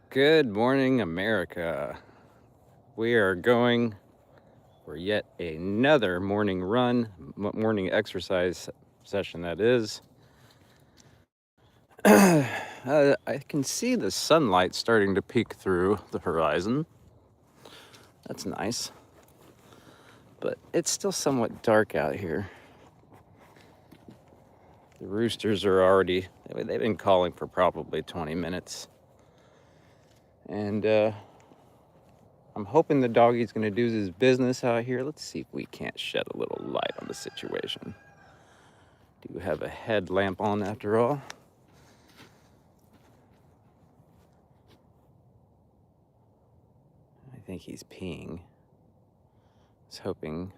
Good morning, America. We are going for yet another morning run, morning exercise session, that is. I can see the sunlight starting to peek through the horizon. That's nice. But it's still somewhat dark out here. The roosters are already, they've been calling for probably 20 minutes. And I'm hoping the doggie's gonna do his business out here. Let's see if we can't shed a little light on the situation. Do have a headlamp on after all. I think he's peeing. I was hoping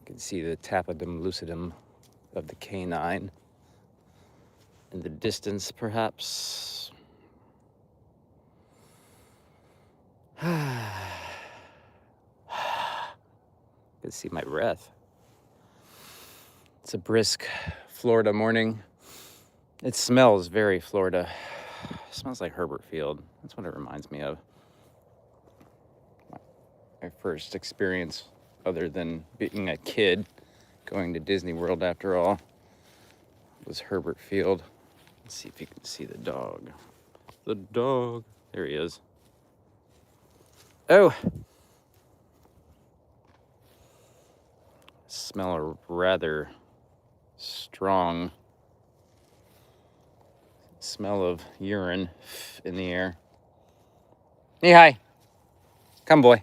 you can see the tapetum lucidum of the canine in the distance, perhaps. You can see my breath. It's a brisk Florida morning. It smells very Florida. It smells like Herbert Field. That's what it reminds me of. My first experience, other than being a kid, going to Disney World after all, was Herbert Field. Let's see if you can see the dog. The dog. There he is. Oh! Smell a rather strong smell of urine in the air. Hey, hi. Come, boy.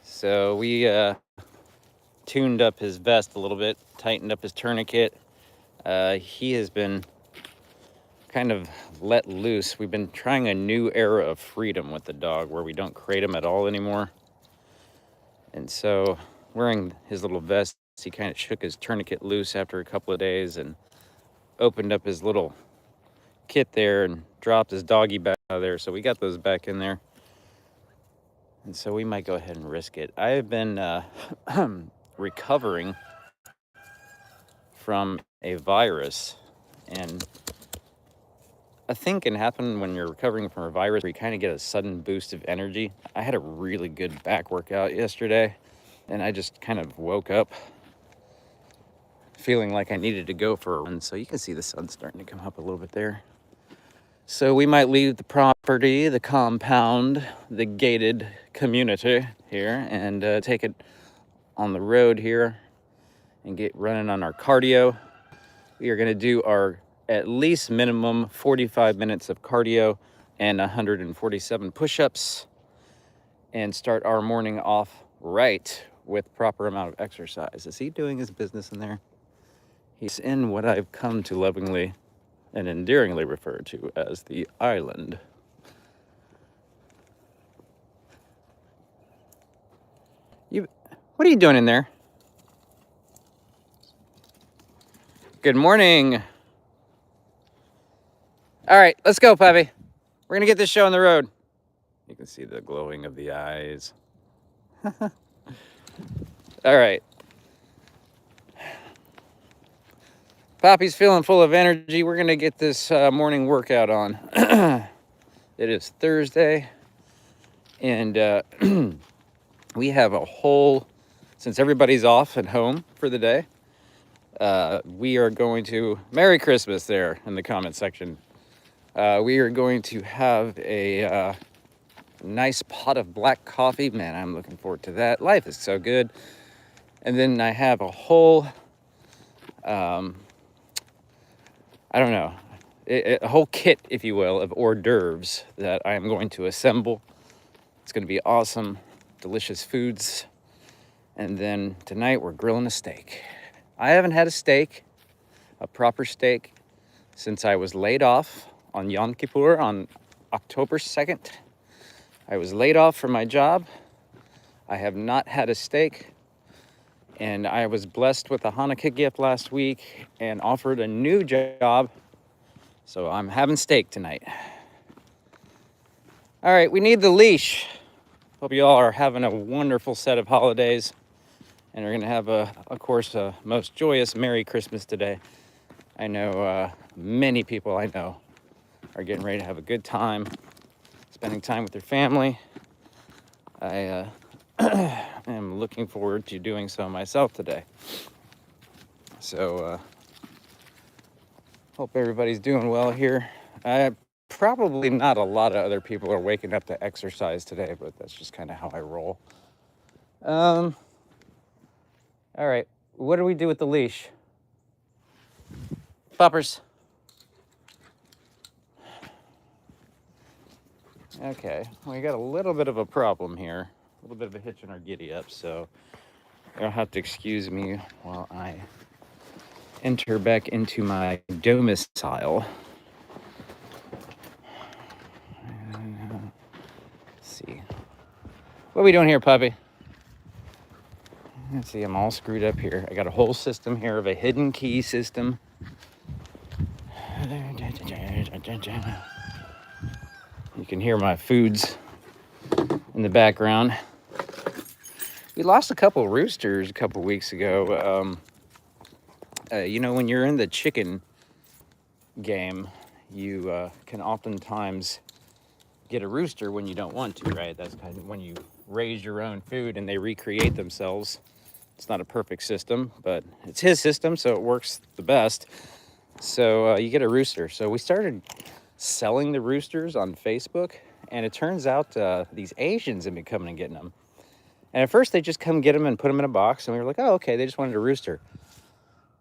So we tuned up his vest a little bit, tightened up his tourniquet. He has been kind of let loose. We've been trying a new era of freedom with the dog where we don't crate him at all anymore. And so wearing his little vest, he kind of shook his tourniquet loose after a couple of days and opened up his little kit there and dropped his doggy back out of there. So we got those back in there. And so we might go ahead and risk it. I have been recovering from a virus, and a thing can happen when you're recovering from a virus where you kind of get a sudden boost of energy. I had a really good back workout yesterday, and I just kind of woke up feeling like I needed to go for a run. So you can see the sun starting to come up a little bit there. So we might leave the property, the compound, the gated community here, and take it on the road here and get running on our cardio. We are going to do our at least minimum 45 minutes of cardio and 147 push-ups and start our morning off right with proper amount of exercise. Is he doing his business in there? He's in what I've come to lovingly and endearingly refer to as the island. What are you doing in there? Good morning. All right, let's go, puppy. We're gonna get this show on the road. You can see the glowing of the eyes. All right. Poppy's feeling full of energy. We're gonna get this morning workout on. It is Thursday, and we have a whole, since everybody's off at home for the day, we are going to, Merry Christmas there in the comment section. We are going to have a nice pot of black coffee. Man, I'm looking forward to that. Life is so good. And then I have a whole, I don't know, a whole kit, if you will, of hors d'oeuvres that I am going to assemble. It's going to be awesome, delicious foods. And then tonight we're grilling a steak. I haven't had a steak, a proper steak, since I was laid off on Yom Kippur on October 2nd. I was laid off from my job. I have not had a steak. And I was blessed with a Hanukkah gift last week and offered a new job. So I'm having steak tonight. All right, we need the leash. Hope you all are having a wonderful set of holidays. And we're going to have, of course, a most joyous Merry Christmas today. I know many people I know are getting ready to have a good time, spending time with their family. I am looking forward to doing so myself today. So, hope everybody's doing well here. Probably not a lot of other people are waking up to exercise today, but that's just kind of how I roll. All right, what do we do with the leash? Poppers. Okay, we got a little bit of a problem here, a little bit of a hitch in our giddy up, so you'll have to excuse me while I enter back into my domicile. Let's see. What are we doing here, puppy? Let's see, I'm all screwed up here. I got a whole system here of a hidden key system. You can hear my foods in the background. We lost a couple roosters a couple weeks ago. When you're in the chicken game, you can oftentimes get a rooster when you don't want to, right? That's kind of when you raise your own food and they recreate themselves. It's not a perfect system, but it's his system, so it works the best. So you get a rooster. So we started selling the roosters on Facebook, and it turns out these Asians have been coming and getting them. And at first they just come get them and put them in a box, and we were like, oh, okay, they just wanted a rooster.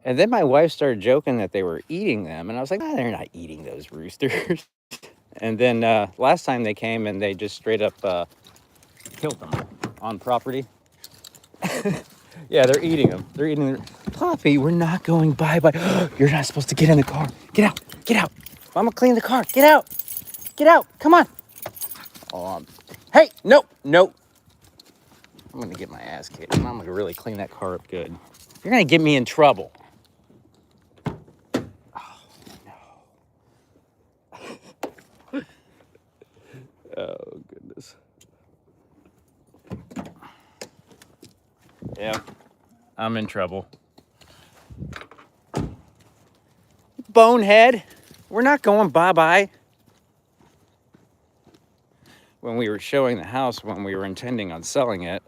And then my wife started joking that they were eating them, and I was like, no, they're not eating those roosters. And then last time they came and they just straight up killed them on property. Yeah, they're eating them. They're eating them. Poppy, we're not going bye-bye. You're not supposed to get in the car. Get out. Get out. Mama, clean the car. Get out. Get out. Come on. Oh, hey, nope. I'm going to get my ass kicked. I'm going to really clean that car up good. You're going to get me in trouble. Oh, no. Oh, goodness. Yeah, I'm in trouble. Bonehead, we're not going bye-bye. When we were showing the house, when we were intending on selling it,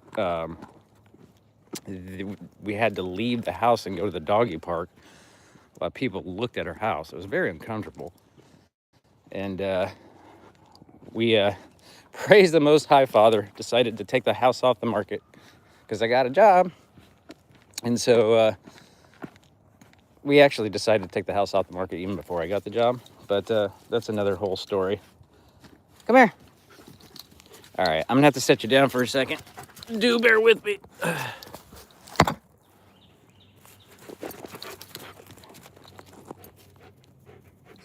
we had to leave the house and go to the doggy park while people looked at our house. It was very uncomfortable. And we praised the Most High Father, decided to take the house off the market because I got a job. And so we actually decided to take the house off the market even before I got the job. But that's another whole story. Come here. All right, I'm gonna have to set you down for a second. Do bear with me.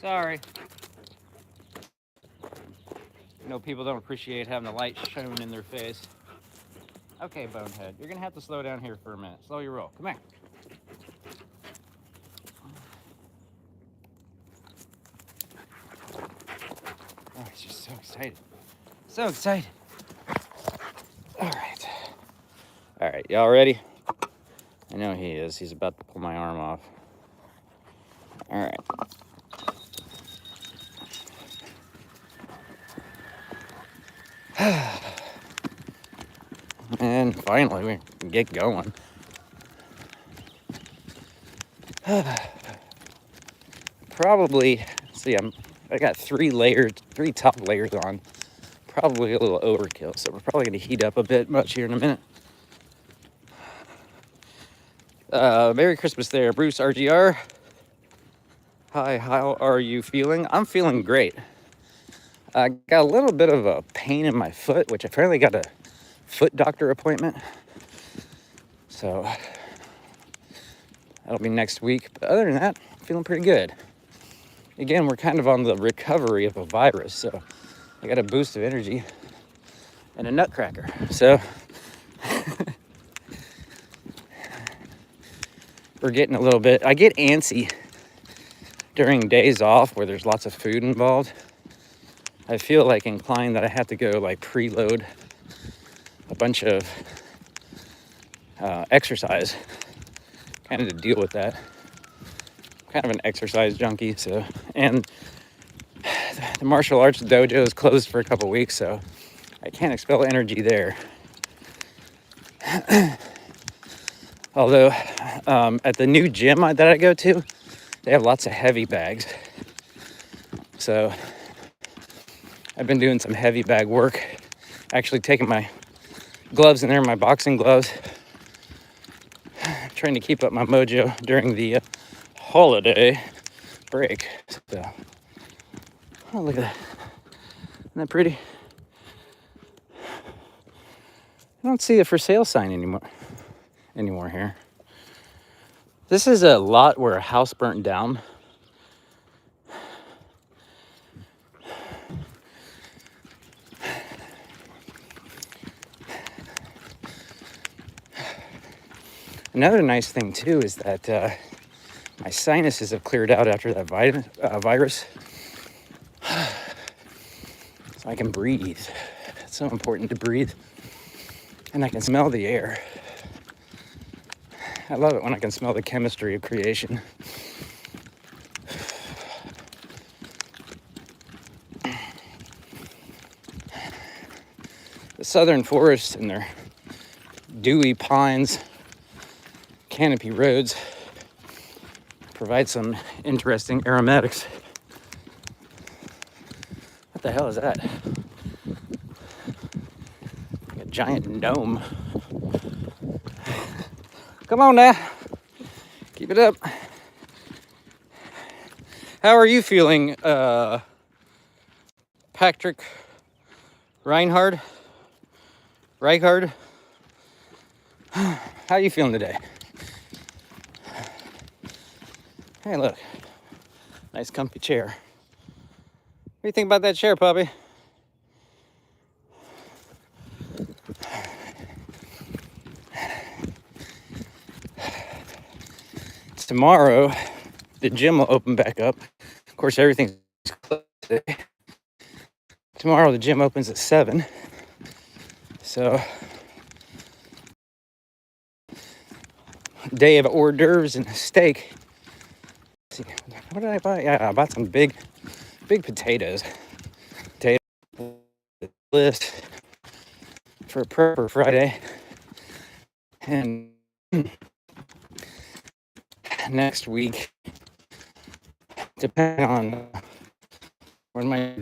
Sorry. You know, people don't appreciate having the light shone in their face. Okay, Bonehead, you're gonna have to slow down here for a minute. Slow your roll. Come here. Oh, he's just so excited. So excited. All right, y'all ready? I know he is. He's about to pull my arm off. All right. And finally, we can get going. Probably, see, I got three top layers on. Probably a little overkill, so we're probably gonna heat up a bit much here in a minute. Merry Christmas there, Bruce RGR. Hi, how are you feeling? I'm feeling great. I got a little bit of a pain in my foot, which I apparently got a foot doctor appointment. So that'll be next week. But other than that, I'm feeling pretty good. Again, we're kind of on the recovery of a virus, so I got a boost of energy and a nutcracker. So we're getting a little bit, I get antsy during days off where there's lots of food involved. I feel like inclined that I have to go like preload a bunch of exercise, kind of to deal with that. Kind of an exercise junkie, so, and the martial arts dojo is closed for a couple weeks, so I can't expel energy there. Although at the new gym that I go to, they have lots of heavy bags. So I've been doing some heavy bag work, actually taking my gloves in there, my boxing gloves, trying to keep up my mojo during the holiday break. So, oh, look at that. Isn't that pretty? I don't see a for sale sign anymore here. This is a lot where a house burnt down. Another nice thing too is that my sinuses have cleared out after that virus. So I can breathe. It's so important to breathe. And I can smell the air. I love it when I can smell the chemistry of creation. The southern forests and their dewy pines, canopy roads provide some interesting aromatics. What the hell is that? Like a giant gnome. Come on now. Keep it up. How are you feeling, Patrick Reichard? How are you feeling today? Hey, look. Nice comfy chair. What do you think about that chair, puppy? Tomorrow, the gym will open back up. Of course, everything's closed today. Tomorrow, the gym opens at 7. So, day of hors d'oeuvres and steak. Let's see, what did I buy? Yeah, I bought some big potatoes. Potato list for Prepper Friday. And next week, depending on when my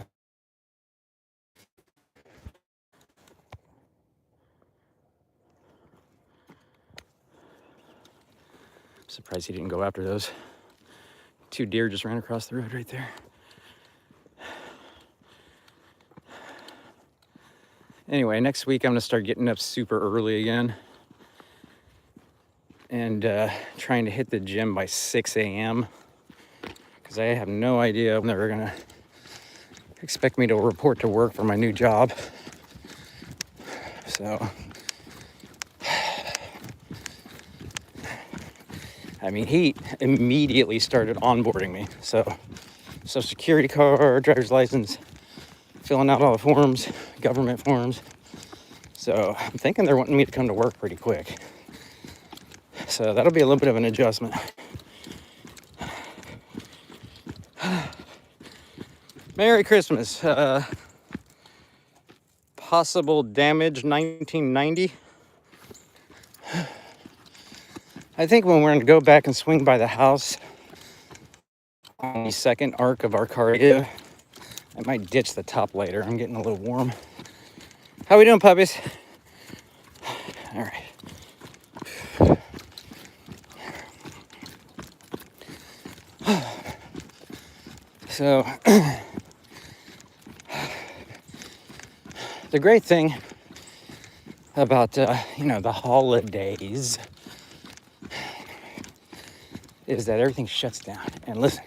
surprised he didn't go after those. 2 deer just ran across the road right there. Anyway, next week I'm gonna start getting up super early again and trying to hit the gym by 6 a.m. because I have no idea when they're gonna expect me to report to work for my new job. So, I mean, he immediately started onboarding me. So, Social Security card, driver's license, filling out all the forms, government forms. So I'm thinking they're wanting me to come to work pretty quick. So that'll be a little bit of an adjustment. Merry Christmas. Possible damage 1990. I think when we're going to go back and swing by the house on the second arc of our cardio, I might ditch the top later. I'm getting a little warm. How we doing, puppies? All right. So, the great thing about, the holidays is that everything shuts down. And listen,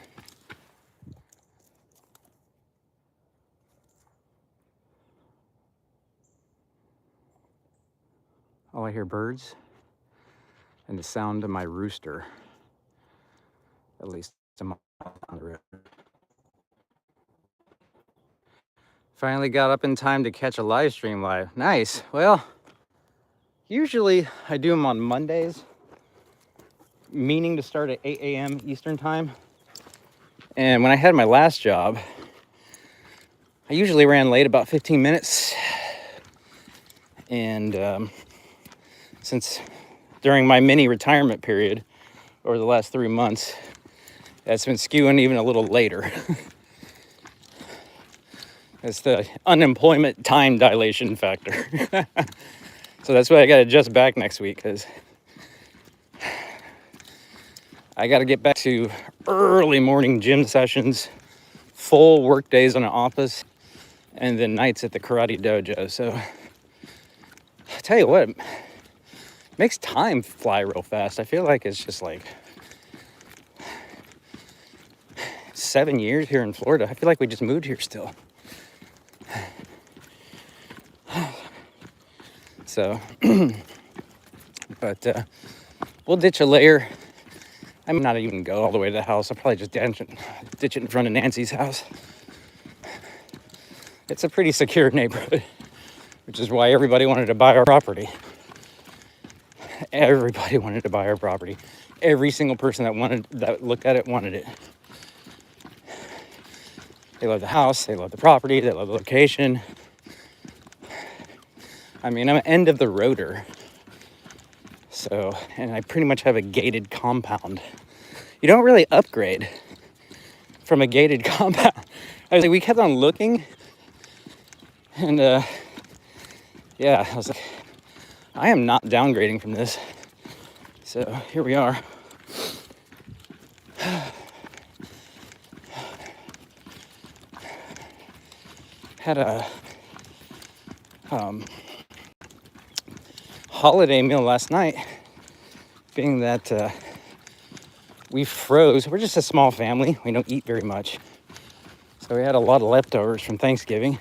all I hear birds and the sound of my rooster, at least a mile down the road. Finally got up in time to catch a live stream live. Nice. Well, Usually I do them on Mondays, meaning to start at 8 a.m. Eastern time. And when I had my last job, I usually ran late about 15 minutes. And since during my mini retirement period over the last 3 months, that's been skewing even a little later. It's the unemployment time dilation factor. So that's why I got to adjust back next week, because I got to get back to early morning gym sessions, full work days in an office, and then nights at the karate dojo. So I tell you what, it makes time fly real fast. I feel like it's just like 7 years here in Florida. I feel like we just moved here still. So, but we'll ditch a layer. I might not even go all the way to the house. I'll probably just ditch it in front of Nancy's house. It's a pretty secure neighborhood, which is why everybody wanted to buy our property. Everybody wanted to buy our property. Every single person that looked at it wanted it. They love the house, they love the property, they love the location. I mean, I'm an end of the roader. So, and I pretty much have a gated compound. You don't really upgrade from a gated compound. I was like, we kept on looking, and yeah, I was like, I am not downgrading from this. So here we are. Had a holiday meal last night, being that we froze. We're just a small family. We don't eat very much. So we had a lot of leftovers from Thanksgiving,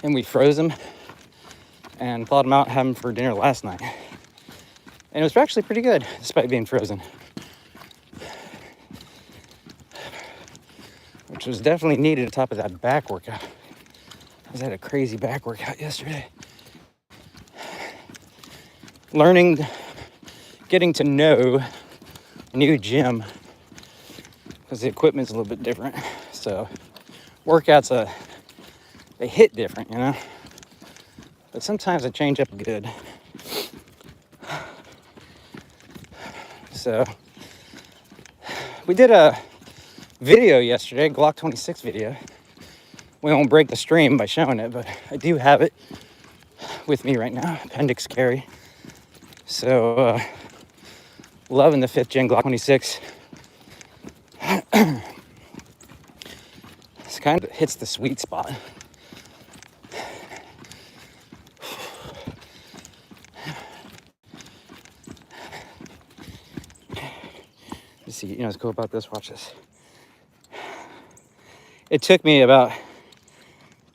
and we froze them and thawed them out, had them for dinner last night. And it was actually pretty good, despite being frozen. Which was definitely needed on top of that back workout. I had a crazy back workout yesterday. Getting to know a new gym, because the equipment's a little bit different. So workouts, they hit different, you know? But sometimes they change up good. So we did a video yesterday, Glock 26 video. We won't break the stream by showing it, but I do have it with me right now, appendix carry. So, loving the 5th gen Glock 26. This kind of hits the sweet spot. You see, you know what's cool about this? Watch this. It took me about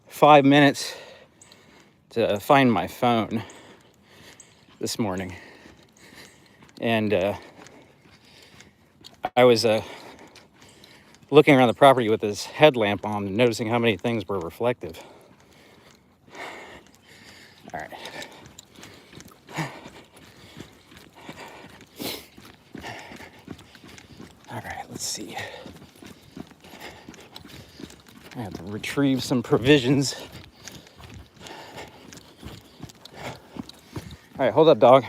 5 minutes to find my phone this morning. And I was looking around the property with this headlamp on and noticing how many things were reflective. All right. All right, let's see. I have to retrieve some provisions. All right, hold up, dog.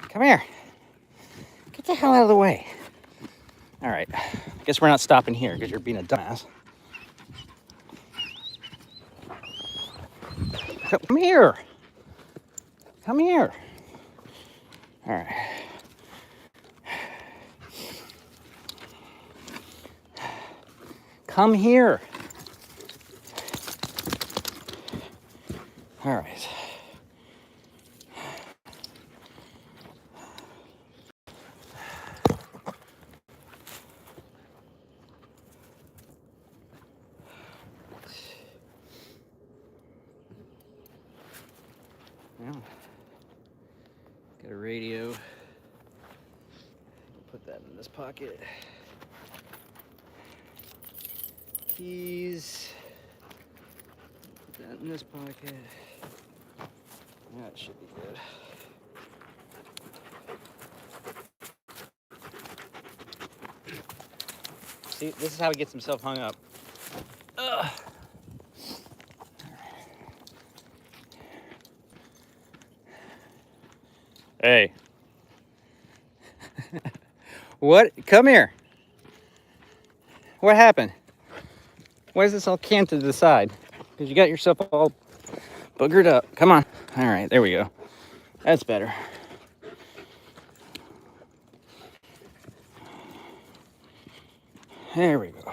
Come here. Get the hell out of the way. All right, I guess we're not stopping here because you're being a dumbass. Come here. Come here. All right. Come here. All right. Well, got a radio. Put that in this pocket. Keys. Put that in this pocket. That should be good. See, this is how he gets himself hung up. Ugh. Hey. What? Come here. What happened? Why is this all canted to the side? Because you got yourself all boogered up. Come on. All right, there we go. That's better. There we go.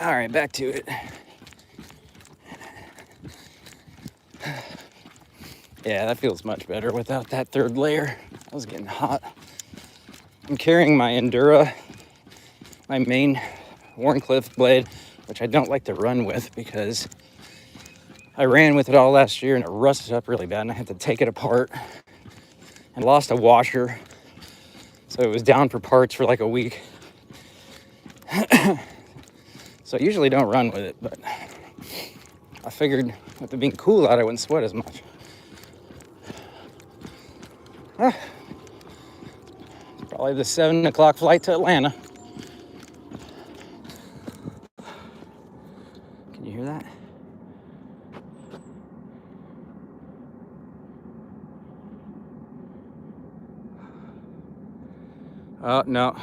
All right, back to it. Yeah, that feels much better without that third layer. That was getting hot. I'm carrying my Endura, my main Wharncliffe blade, which I don't like to run with because I ran with it all last year and it rusted up really bad and I had to take it apart and lost a washer. So it was down for parts for like a week. So I usually don't run with it, but I figured with it being cool out, I wouldn't sweat as much. Probably the 7 o'clock flight to Atlanta. Can you hear that? Oh, no.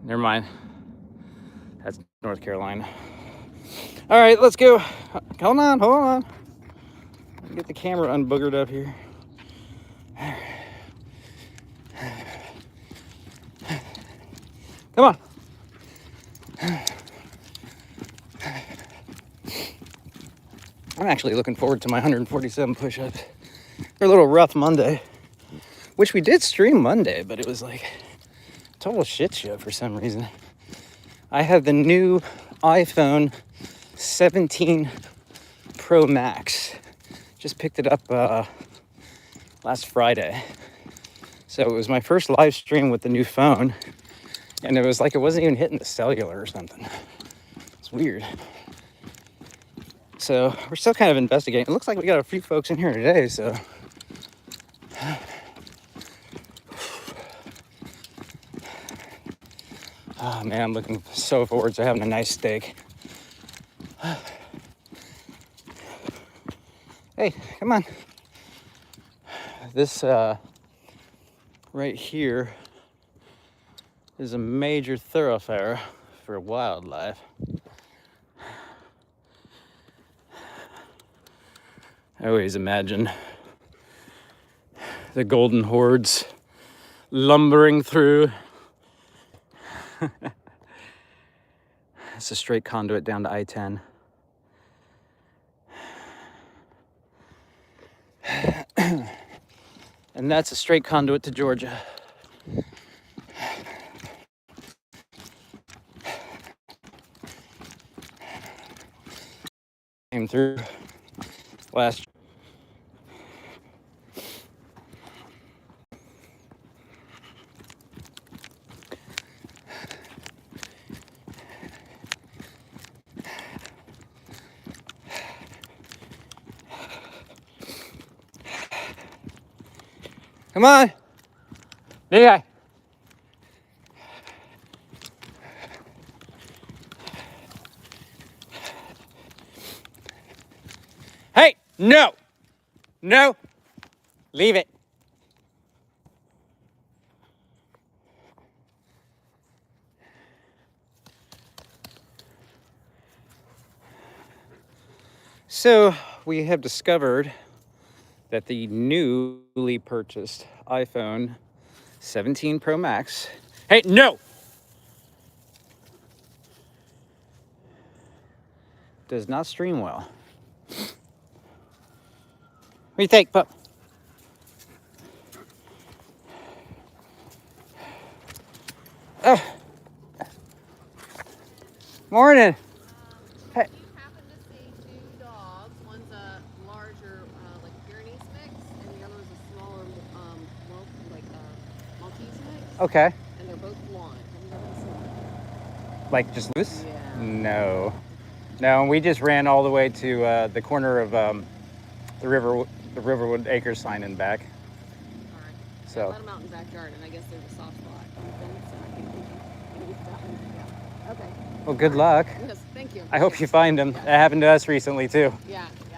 Never mind. That's North Carolina. All right, let's go. Hold on. Get the camera unboogered up here. Come on. I'm actually looking forward to my 147 push-ups. They're a little rough Monday, which we did stream Monday, but it was like a total shit show for some reason. I have the new iPhone 17 Pro Max. Just picked it up last Friday. So it was my first live stream with the new phone. And it was like it wasn't even hitting the cellular or something. It's weird. So we're still kind of investigating. It looks like we got a few folks in here today, so. Oh man, I'm looking so forward to having a nice steak. Hey, come on. This right here is a major thoroughfare for wildlife. I always imagine the golden hordes lumbering through. It's a straight conduit down to I-10. And that's a straight conduit to Georgia. Came through last. Come on, big guy. Hey, no, leave it. So we have discovered that the newly purchased iPhone 17 Pro Max, hey, no, does not stream well. What do you think, pup? Morning. Hey. You happen to see two dogs. One's a larger, like Pyrenees mix, and the other is a smaller, Maltese mix. Okay. And they're both blonde. Have you ever seen them? Like just loose? Yeah. No. No, and we just ran all the way to the corner of the Riverwood Acres sign and back. All right. So. Yeah, let them out in the backyard, and I guess there's a soft spot on the fence, so I think we can done. Yeah. Okay. Well, good luck. Yes, thank you. I hope you find them. Yeah. That happened to us recently too. Yeah, yeah.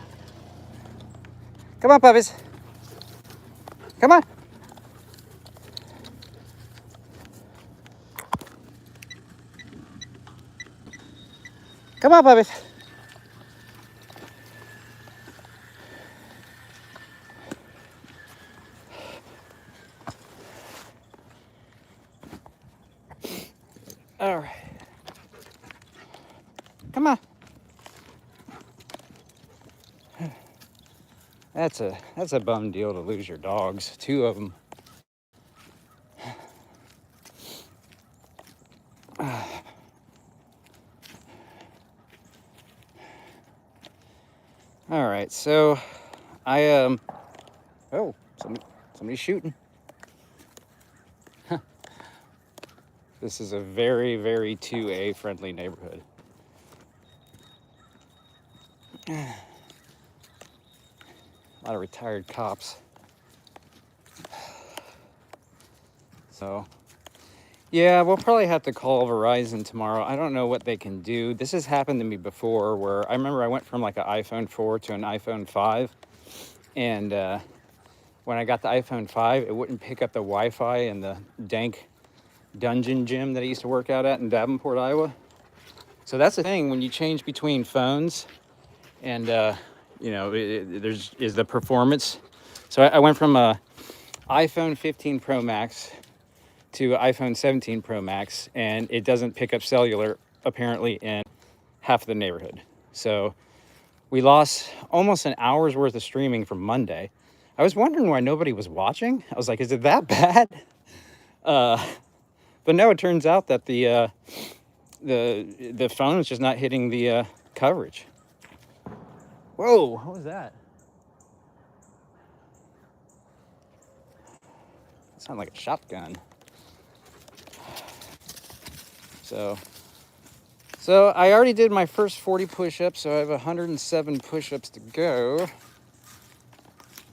Come on, puppies. Come on. Come on, puppies. All right. Come on. That's a bum deal to lose your dogs. 2 of them. All right, so I oh, somebody's shooting. This is a very, very 2A friendly neighborhood. A lot of retired cops. So, yeah, we'll probably have to call Verizon tomorrow. I don't know what they can do. This has happened to me before where I remember I went from like an iPhone 4 to an iPhone 5. And when I got the iPhone 5, it wouldn't pick up the Wi-Fi in the dank dungeon gym that I used to work out at in Davenport, Iowa. So that's the thing when you change between phones and, you know, there's the performance. So I went from a iPhone 15 Pro Max to iPhone 17 Pro Max, and it doesn't pick up cellular apparently in half of the neighborhood. So we lost almost an hour's worth of streaming from Monday. I was wondering why nobody was watching. I was like, is it that bad? But no, it turns out that the phone is just not hitting the coverage. Whoa, what was that? It sounded like a shotgun. So I already did my first 40 push-ups, so I have 107 push-ups to go.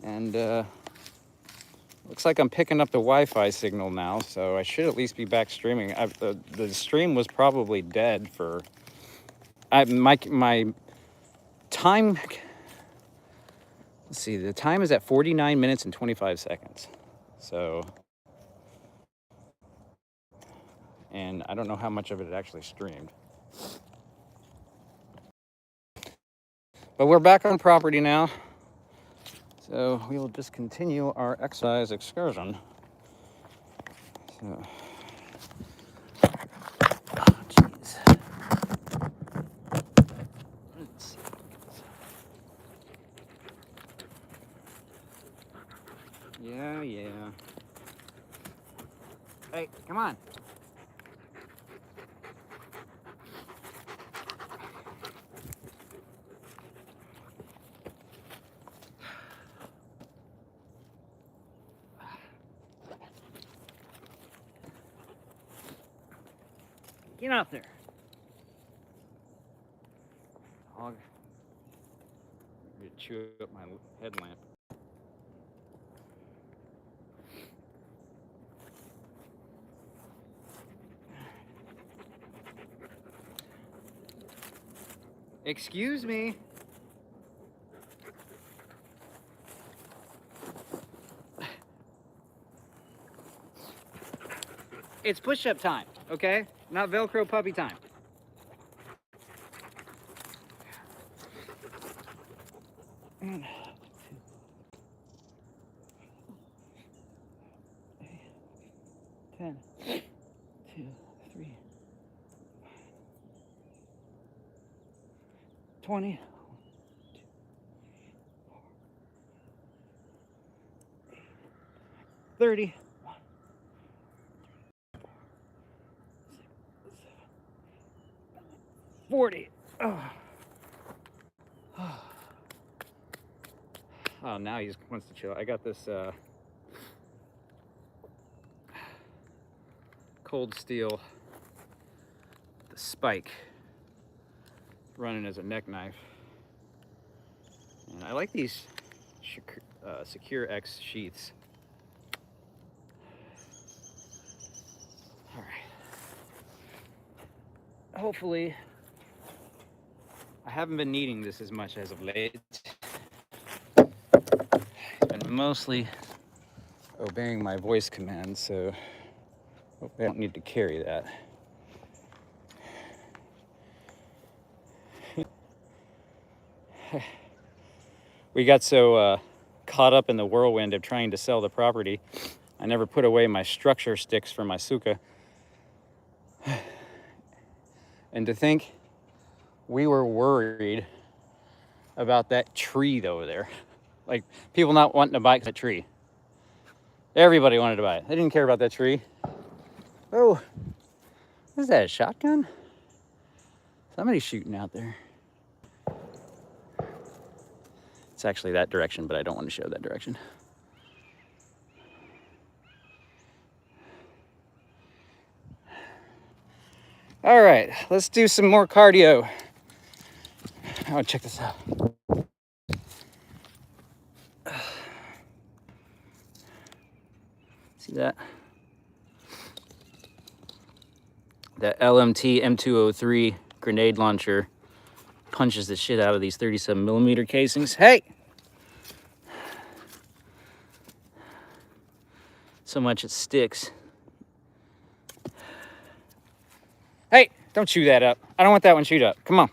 And looks like I'm picking up the Wi-Fi signal now, so I should at least be back streaming. The stream was probably dead for... my time... Let's see, the time is at 49 minutes and 25 seconds. So... And I don't know how much of it actually streamed. But we're back on property now. So we will just continue our exercise excursion. So, oh, jeez. Let's see. Yeah. Hey, come on. Get out there. Dog. I'm gonna chew up my headlamp. Excuse me. It's push-up time, okay? Not Velcro puppy time. And 10, 2, 3, 20, 30, 40. Oh, now he just wants to chill. I got this Cold Steel, the Spike running as a neck knife. And I like these Secure X sheaths. All right. Hopefully, I haven't been needing this as much as of late. It's been mostly obeying my voice commands, so hopefully I don't need to carry that. We got so caught up in the whirlwind of trying to sell the property, I never put away my structure sticks for my suka. And to think we were worried about that tree over there. Like, people not wanting to buy that tree. Everybody wanted to buy it. They didn't care about that tree. Oh, what is that, a shotgun? Somebody's shooting out there. It's actually that direction, but I don't want to show that direction. All right, let's do some more cardio. Oh, check this out. See that? The LMT M203 grenade launcher punches the shit out of these 37mm casings. Hey! So much it sticks. Hey, don't chew that up. I don't want that one chewed up. Come on.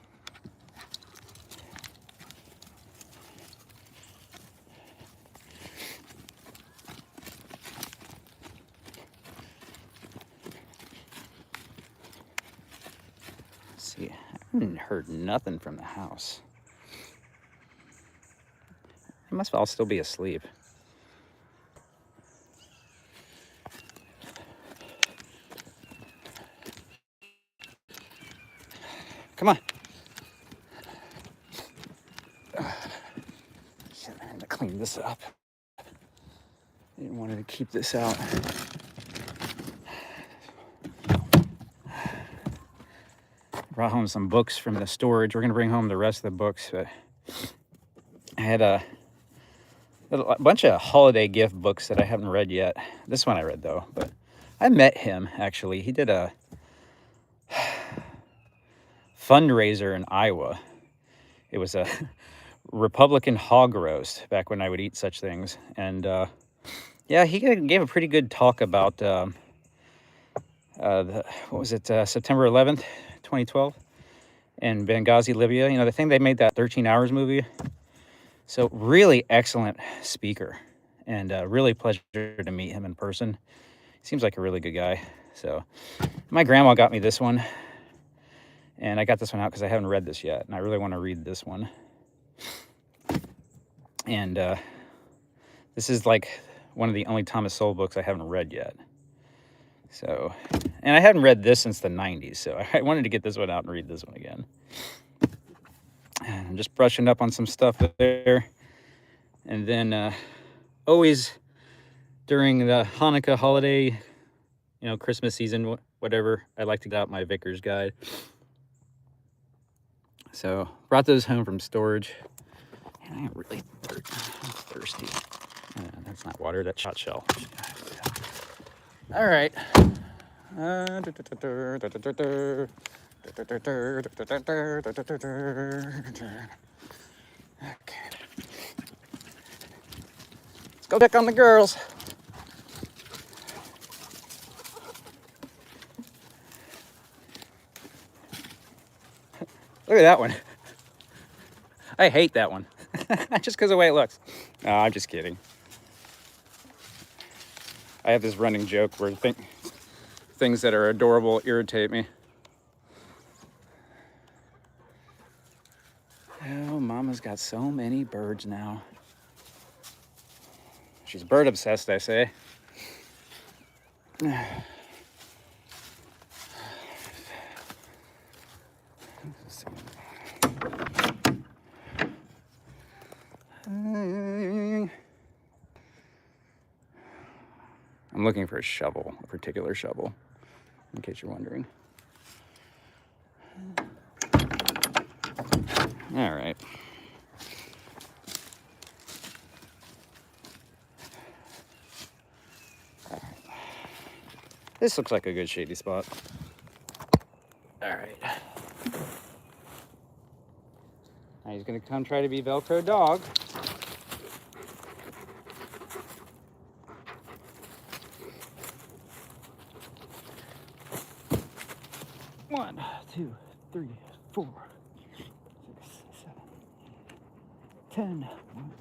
Let's see, I haven't heard nothing from the house. They must all still be asleep. Come on. Shit, I had to clean this up. I didn't want to keep this out. Brought home some books from the storage. We're gonna bring home the rest of the books, but I had a bunch of holiday gift books that I haven't read yet. This one I read though, but I met him actually. He did a fundraiser in Iowa. It was a Republican hog roast back when I would eat such things. And yeah, he gave a pretty good talk about what was it, September 11th, 2012 in Benghazi, Libya. You know, the thing they made that 13 Hours movie. So really excellent speaker, and really pleasure to meet him in person. Seems like a really good guy. So my grandma got me this one, and I got this one out because I haven't read this yet, and I really want to read this one. And this is like one of the only Thomas Sowell books I haven't read yet. So, and I haven't read this since the 90s, so I wanted to get this one out and read this one again. I'm just brushing up on some stuff there. And then always during the Hanukkah holiday, you know, Christmas season, whatever, I like to get out my Vickers guide. So brought those home from storage. And I am really thirsty. That's not water, that's shot shell. All right. Okay. Let's go check on the girls. Look at that one. I hate that one. Just because of the way it looks. No, I'm just kidding. I have this running joke where things that are adorable irritate me. Oh, Mama's got so many birds now. She's bird obsessed, I say. I'm looking for a shovel, a particular shovel, in case you're wondering. All right. This looks like a good shady spot. All right. Now he's gonna come try to be Velcro dog. One, two, three, 4, 6, 7, 10. 1,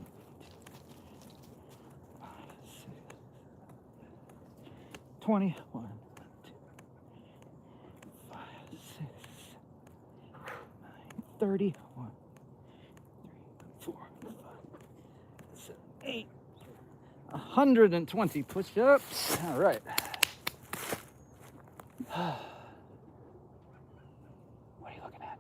5, 6, 20. 1, 2, 5, 6, 9, 30. 1, 3, 4, 5, 7, 8. 120 push-ups. All right. What are you looking at?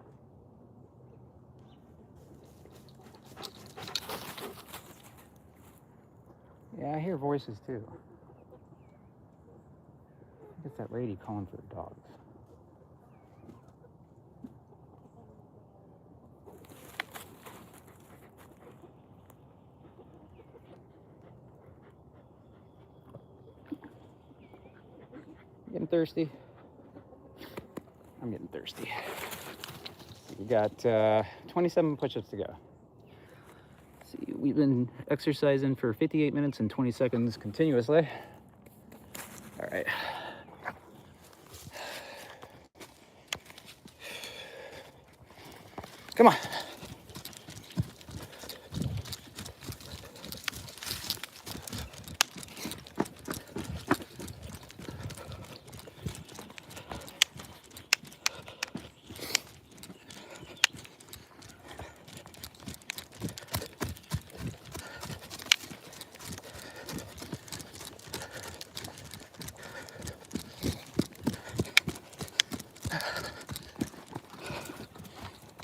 Yeah, I hear voices too. I think it's that lady calling for the dogs. Getting thirsty? I'm getting thirsty. We got 27 push-ups to go. See, we've been exercising for 58 minutes and 20 seconds continuously. All right. Come on.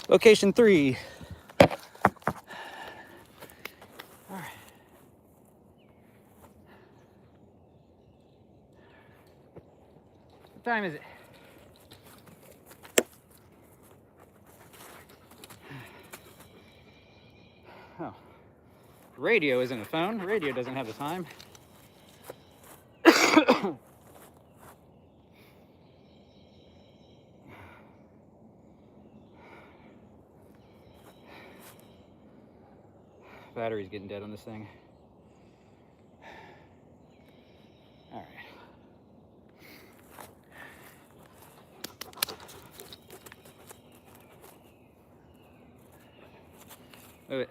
Location 3. All right. What time is it? Oh. Radio isn't a phone. Radio doesn't have the time. Battery's getting dead on this thing. All right. Move it.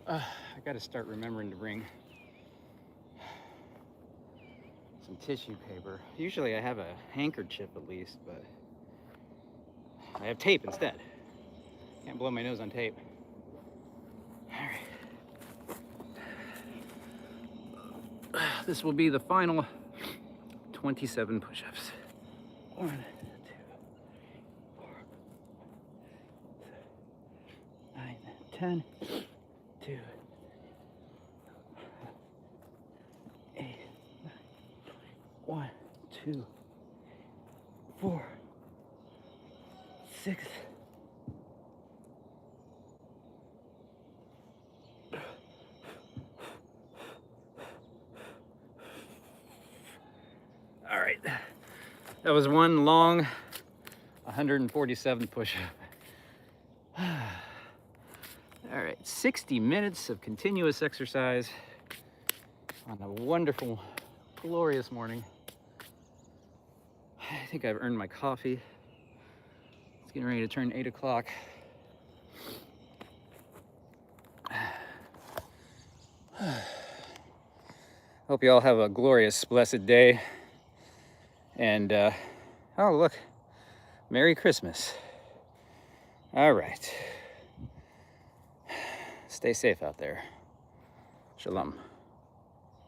I gotta start remembering to bring some tissue paper. Usually I have a handkerchief at least, but I have tape instead. Can't blow my nose on tape. All right. This will be the final 27 push-ups. 1, 2, 4, 9, 10, 2, 8, 9, 1, 2, 4, 6. All right, that was one long 147 push-up. All right, 60 minutes of continuous exercise on a wonderful, glorious morning. I think I've earned my coffee. It's getting ready to turn 8 o'clock. Hope you all have a glorious, blessed day. And, oh, look, Merry Christmas. All right. Stay safe out there. Shalom.